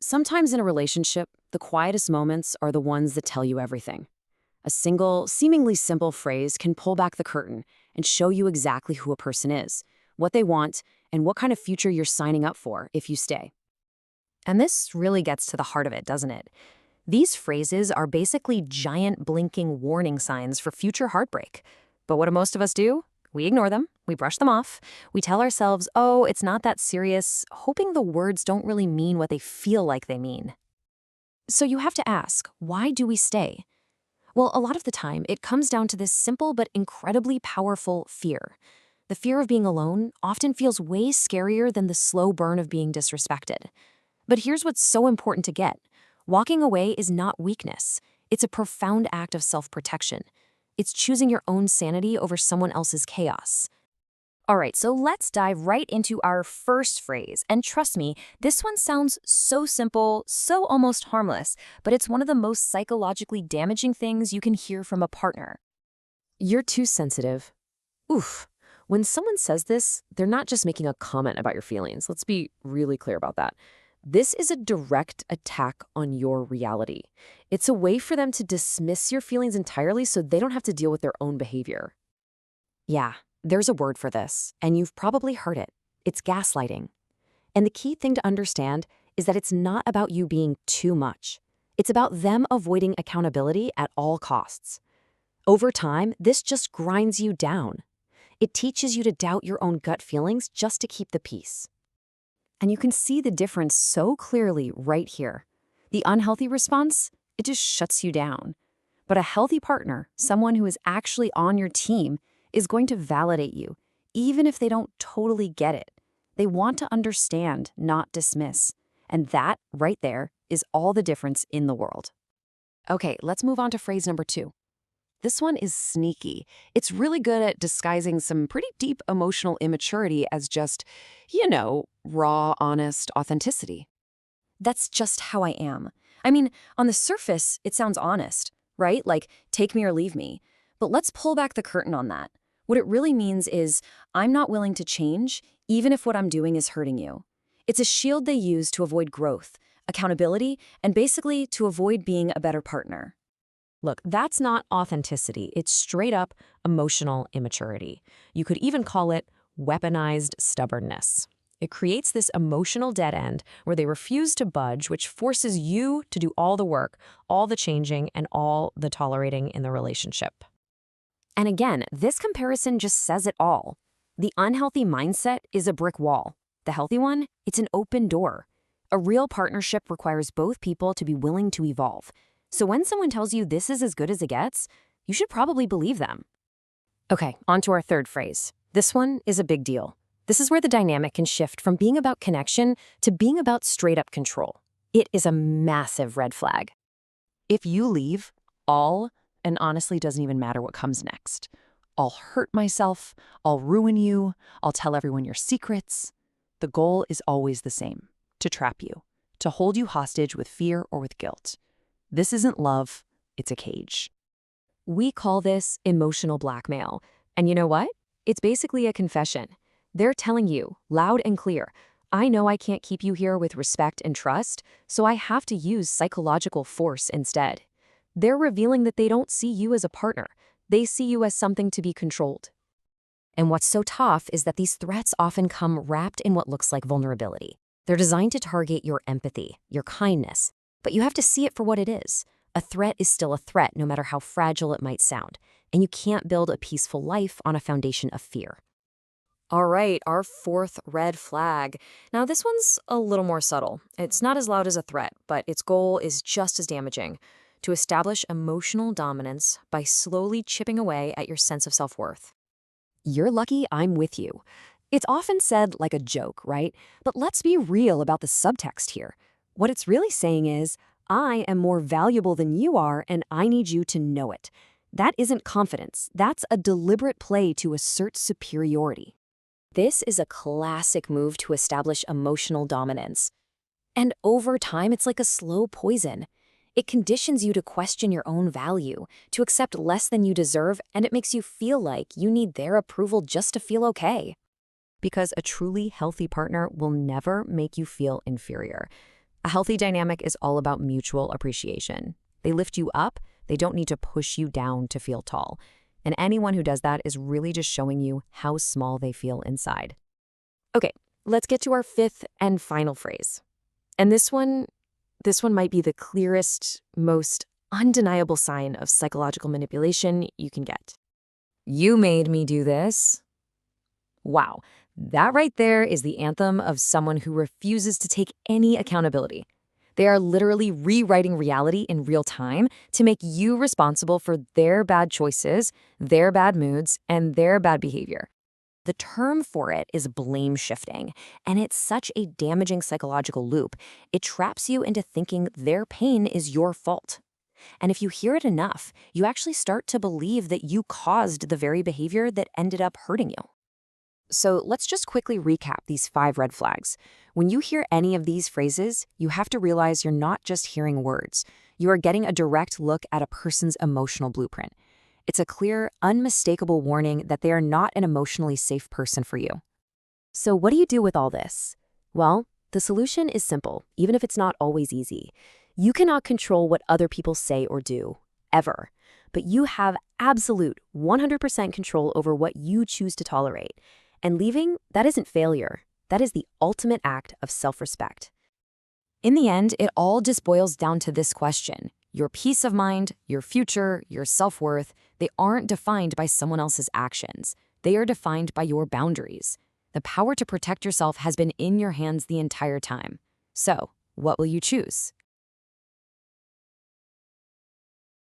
Sometimes in a relationship, the quietest moments are the ones that tell you everything. A single, seemingly simple phrase can pull back the curtain and show you exactly who a person is, what they want, and what kind of future you're signing up for if you stay. And this really gets to the heart of it, doesn't it? These phrases are basically giant blinking warning signs for future heartbreak. But what do most of us do? We ignore them, we brush them off, we tell ourselves, oh, it's not that serious, hoping the words don't really mean what they feel like they mean. So you have to ask, why do we stay? Well, a lot of the time, it comes down to this simple but incredibly powerful fear. The fear of being alone often feels way scarier than the slow burn of being disrespected. But here's what's so important to get. Walking away is not weakness. It's a profound act of self-protection. It's choosing your own sanity over someone else's chaos. All right, so let's dive right into our first phrase. And trust me, this one sounds so simple, so almost harmless, but it's one of the most psychologically damaging things you can hear from a partner. You're too sensitive. Oof. When someone says this, they're not just making a comment about your feelings. Let's be really clear about that. This is a direct attack on your reality. It's a way for them to dismiss your feelings entirely so they don't have to deal with their own behavior. Yeah, there's a word for this, and you've probably heard it. It's gaslighting. And the key thing to understand is that it's not about you being too much. It's about them avoiding accountability at all costs. Over time, this just grinds you down. It teaches you to doubt your own gut feelings just to keep the peace. And you can see the difference so clearly right here. The unhealthy response, it just shuts you down. But a healthy partner, someone who is actually on your team, is going to validate you, even if they don't totally get it. They want to understand, not dismiss. And that, right there, is all the difference in the world. Okay, let's move on to phrase number 2. This one is sneaky. It's really good at disguising some pretty deep emotional immaturity as just, raw, honest authenticity. That's just how I am. I mean, on the surface, it sounds honest, right? Like, take me or leave me. But let's pull back the curtain on that. What it really means is, I'm not willing to change, even if what I'm doing is hurting you. It's a shield they use to avoid growth, accountability, and basically to avoid being a better partner. Look, that's not authenticity. It's straight up emotional immaturity. You could even call it weaponized stubbornness. It creates this emotional dead end where they refuse to budge, which forces you to do all the work, all the changing, and all the tolerating in the relationship. And again, this comparison just says it all. The unhealthy mindset is a brick wall. The healthy one, it's an open door. A real partnership requires both people to be willing to evolve. So when someone tells you this is as good as it gets, you should probably believe them. Okay, on to our third phrase. This one is a big deal. This is where the dynamic can shift from being about connection to being about straight-up control. It is a massive red flag. If you leave, and honestly doesn't even matter what comes next. I'll hurt myself, I'll ruin you, I'll tell everyone your secrets. The goal is always the same, to trap you, to hold you hostage with fear or with guilt. This isn't love, it's a cage. We call this emotional blackmail. And you know what? It's basically a confession. They're telling you, loud and clear, I know I can't keep you here with respect and trust, so I have to use psychological force instead. They're revealing that they don't see you as a partner. They see you as something to be controlled. And what's so tough is that these threats often come wrapped in what looks like vulnerability. They're designed to target your empathy, your kindness, but you have to see it for what it is. A threat is still a threat, no matter how fragile it might sound, and you can't build a peaceful life on a foundation of fear. All right, our fourth red flag. Now, this one's a little more subtle. It's not as loud as a threat, but its goal is just as damaging: to establish emotional dominance by slowly chipping away at your sense of self-worth. You're lucky I'm with you. It's often said like a joke, right? But let's be real about the subtext here. What it's really saying is, I am more valuable than you are, and I need you to know it. That isn't confidence. That's a deliberate play to assert superiority. This is a classic move to establish emotional dominance. And over time, it's like a slow poison. It conditions you to question your own value, to accept less than you deserve, and it makes you feel like you need their approval just to feel okay. Because a truly healthy partner will never make you feel inferior. A healthy dynamic is all about mutual appreciation. They lift you up, they don't need to push you down to feel tall. And anyone who does that is really just showing you how small they feel inside. Okay, let's get to our fifth and final phrase. And this one might be the clearest, most undeniable sign of psychological manipulation you can get. You made me do this. Wow, that right there is the anthem of someone who refuses to take any accountability. They are literally rewriting reality in real time to make you responsible for their bad choices, their bad moods, and their bad behavior. The term for it is blame shifting, and it's such a damaging psychological loop. It traps you into thinking their pain is your fault. And if you hear it enough, you actually start to believe that you caused the very behavior that ended up hurting you. So let's just quickly recap these 5 red flags. When you hear any of these phrases, you have to realize you're not just hearing words. You are getting a direct look at a person's emotional blueprint. It's a clear, unmistakable warning that they are not an emotionally safe person for you. So what do you do with all this? Well, the solution is simple, even if it's not always easy. You cannot control what other people say or do, ever. But you have absolute 100% control over what you choose to tolerate. And leaving, that isn't failure. That is the ultimate act of self-respect. In the end, it all just boils down to this question. Your peace of mind, your future, your self-worth, they aren't defined by someone else's actions. They are defined by your boundaries. The power to protect yourself has been in your hands the entire time. So, what will you choose?